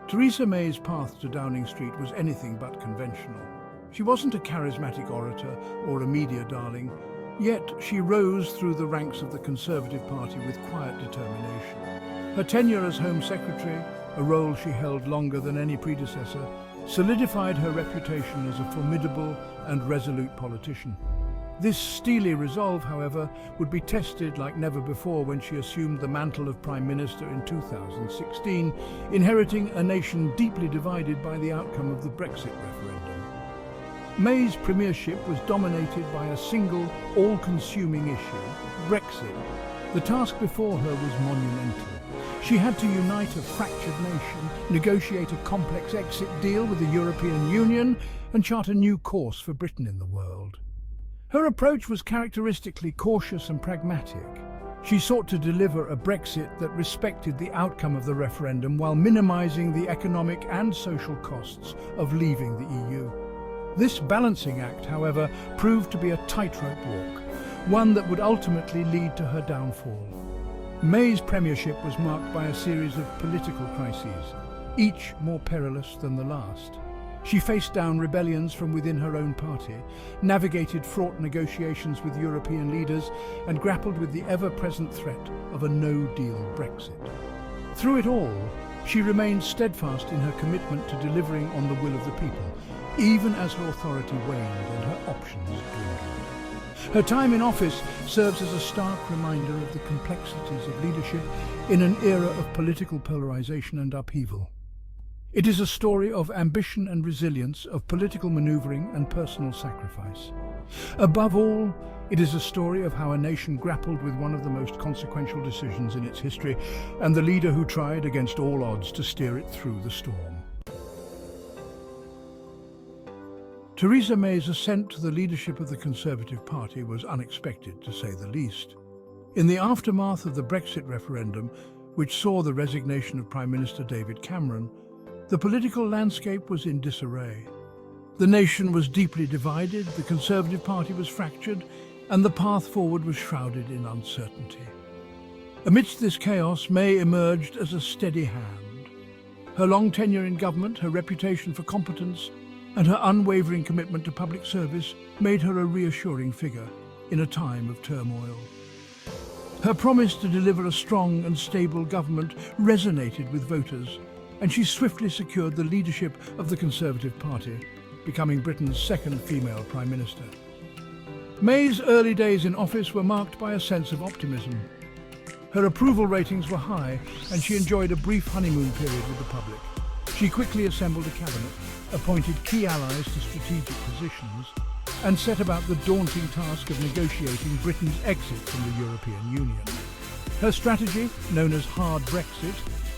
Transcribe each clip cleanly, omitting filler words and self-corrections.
Theresa May's path to Downing Street was anything but conventional. She wasn't a charismatic orator or a media darling, yet she rose through the ranks of the Conservative Party with quiet determination. Her tenure as Home Secretary, a role she held longer than any predecessor, solidified her reputation as a formidable and resolute politician. This steely resolve, however, would be tested like never before when she assumed the mantle of Prime Minister in 2016, inheriting a nation deeply divided by the outcome of the Brexit referendum. May's premiership was dominated by a single, all-consuming issue, Brexit. The task before her was monumental. She had to unite a fractured nation, negotiate a complex exit deal with the European Union, and chart a new course for Britain in the world. Her approach was characteristically cautious and pragmatic. She sought to deliver a Brexit that respected the outcome of the referendum while minimising the economic and social costs of leaving the EU. This balancing act, however, proved to be a tightrope walk, one that would ultimately lead to her downfall. May's premiership was marked by a series of political crises, each more perilous than the last. She faced down rebellions from within her own party, navigated fraught negotiations with European leaders, and grappled with the ever-present threat of a no-deal Brexit. Through it all, she remained steadfast in her commitment to delivering on the will of the people, even as her authority waned and her options dwindled. Her time in office serves as a stark reminder of the complexities of leadership in an era of political polarization and upheaval. It is a story of ambition and resilience, of political maneuvering and personal sacrifice. Above all, it is a story of how a nation grappled with one of the most consequential decisions in its history, and the leader who tried against all odds to steer it through the storm. Theresa May's ascent to the leadership of the Conservative Party was unexpected, to say the least. In the aftermath of the Brexit referendum, which saw the resignation of Prime Minister David Cameron, the political landscape was in disarray. The nation was deeply divided, the Conservative Party was fractured, and the path forward was shrouded in uncertainty. Amidst this chaos, May emerged as a steady hand. Her long tenure in government, her reputation for competence, and her unwavering commitment to public service made her a reassuring figure in a time of turmoil. Her promise to deliver a strong and stable government resonated with voters, and she swiftly secured the leadership of the Conservative Party, becoming Britain's second female Prime Minister. May's early days in office were marked by a sense of optimism. Her approval ratings were high, and she enjoyed a brief honeymoon period with the public. She quickly assembled a cabinet, appointed key allies to strategic positions, and set about the daunting task of negotiating Britain's exit from the European Union. Her strategy, known as Hard Brexit,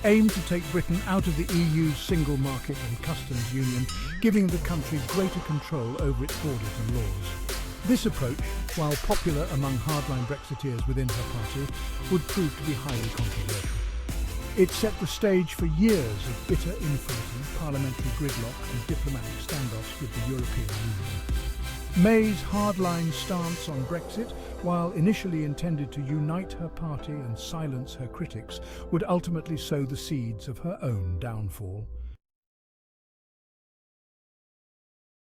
aimed to take Britain out of the EU's single market and customs union, giving the country greater control over its borders and laws. This approach, while popular among hardline Brexiteers within her party, would prove to be highly controversial. It set the stage for years of bitter infighting, parliamentary gridlock and diplomatic standoffs with the European Union. May's hardline stance on Brexit, while initially intended to unite her party and silence her critics, would ultimately sow the seeds of her own downfall.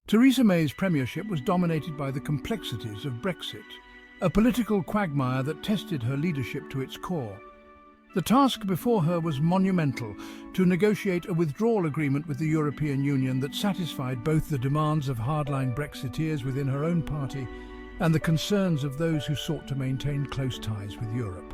Theresa May's premiership was dominated by the complexities of Brexit, a political quagmire that tested her leadership to its core. The task before her was monumental: to negotiate a withdrawal agreement with the European Union that satisfied both the demands of hardline Brexiteers within her own party and the concerns of those who sought to maintain close ties with Europe.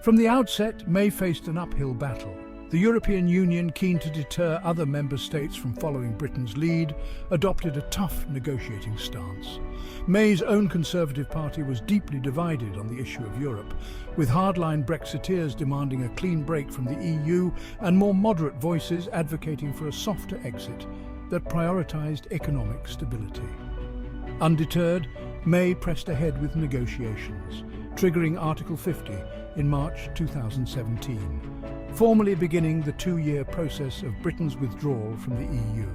From the outset, May faced an uphill battle. The European Union, keen to deter other member states from following Britain's lead, adopted a tough negotiating stance. May's own Conservative Party was deeply divided on the issue of Europe, with hardline Brexiteers demanding a clean break from the EU and more moderate voices advocating for a softer exit that prioritised economic stability. Undeterred, May pressed ahead with negotiations, triggering Article 50 in March 2017, formally beginning the two-year process of Britain's withdrawal from the EU.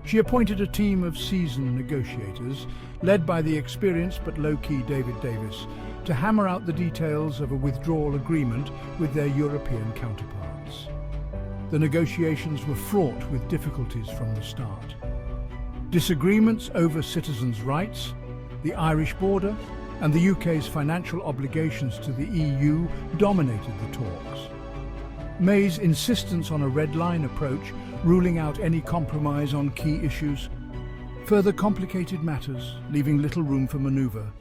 She appointed a team of seasoned negotiators, led by the experienced but low-key David Davis, to hammer out the details of a withdrawal agreement with their European counterparts. the negotiations were fraught with difficulties from the start. Disagreements over citizens' rights, the Irish border, and the UK's financial obligations to the EU dominated the talks. May's insistence on a red-line approach, ruling out any compromise on key issues, further complicated matters, leaving little room for manoeuvre.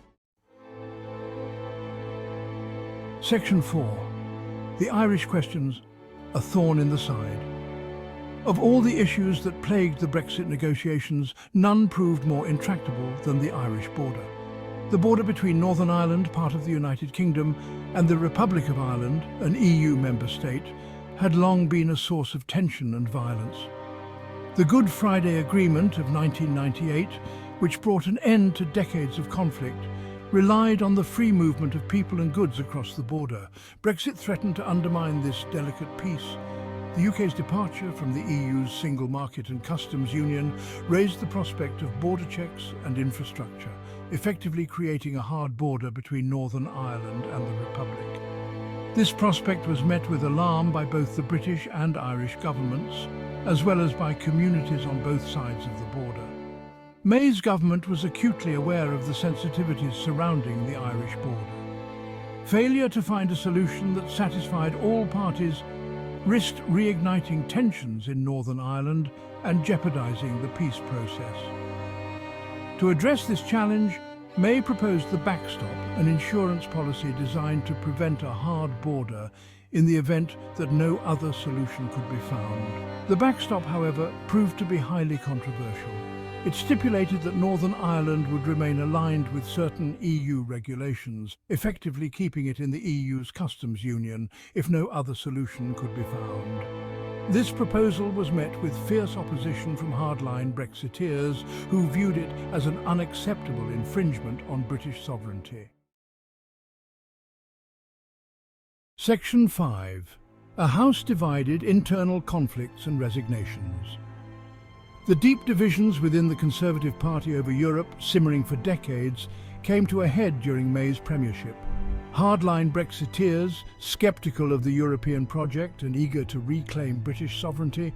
Section 4. The Irish questions, a thorn in the side. Of all the issues that plagued the Brexit negotiations, none proved more intractable than the Irish border. The border between Northern Ireland, part of the United Kingdom, and the Republic of Ireland, an EU member state, had long been a source of tension and violence. The Good Friday Agreement of 1998, which brought an end to decades of conflict, relied on the free movement of people and goods across the border. Brexit threatened to undermine this delicate peace. The UK's departure from the EU's single market and customs union raised the prospect of border checks and infrastructure, effectively creating a hard border between Northern Ireland and the Republic. This prospect was met with alarm by both the British and Irish governments, as well as by communities on both sides of the border. May's government was acutely aware of the sensitivities surrounding the Irish border. Failure to find a solution that satisfied all parties risked reigniting tensions in Northern Ireland and jeopardizing the peace process. To address this challenge, May proposed the backstop, an insurance policy designed to prevent a hard border in the event that no other solution could be found. The backstop, however, proved to be highly controversial. It stipulated that Northern Ireland would remain aligned with certain EU regulations, effectively keeping it in the EU's customs union if no other solution could be found. This proposal was met with fierce opposition from hardline Brexiteers who viewed it as an unacceptable infringement on British sovereignty. Section 5. A House divided, internal conflicts and resignations. The deep divisions within the Conservative Party over Europe, simmering for decades, came to a head during May's premiership. Hardline Brexiteers, sceptical of the European project and eager to reclaim British sovereignty,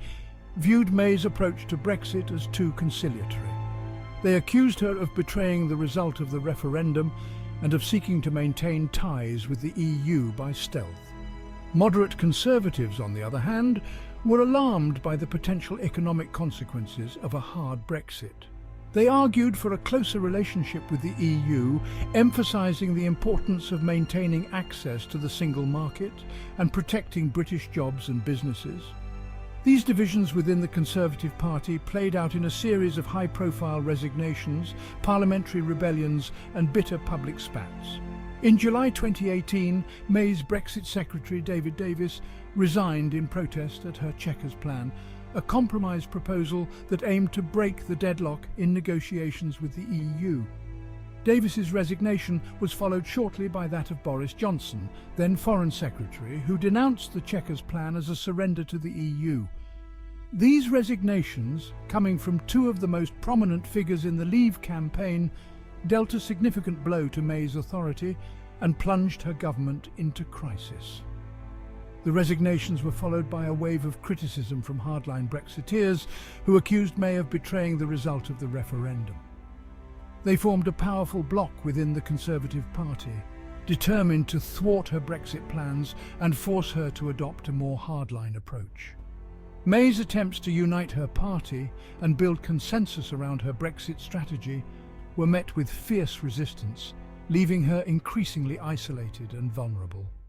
viewed May's approach to Brexit as too conciliatory. They accused her of betraying the result of the referendum and of seeking to maintain ties with the EU by stealth. Moderate Conservatives, on the other hand, were alarmed by the potential economic consequences of a hard Brexit. They argued for a closer relationship with the EU, emphasising the importance of maintaining access to the single market and protecting British jobs and businesses. These divisions within the Conservative Party played out in a series of high-profile resignations, parliamentary rebellions and bitter public spats. In July 2018, May's Brexit Secretary David Davis resigned in protest at her Chequers plan, a compromise proposal that aimed to break the deadlock in negotiations with the EU. Davis's resignation was followed shortly by that of Boris Johnson, then Foreign Secretary, who denounced the Chequers plan as a surrender to the EU. These resignations, coming from two of the most prominent figures in the Leave campaign, dealt a significant blow to May's authority and plunged her government into crisis. The resignations were followed by a wave of criticism from hardline Brexiteers who accused May of betraying the result of the referendum. They formed a powerful bloc within the Conservative Party, determined to thwart her Brexit plans and force her to adopt a more hardline approach. May's attempts to unite her party and build consensus around her Brexit strategy were met with fierce resistance, leaving her increasingly isolated and vulnerable.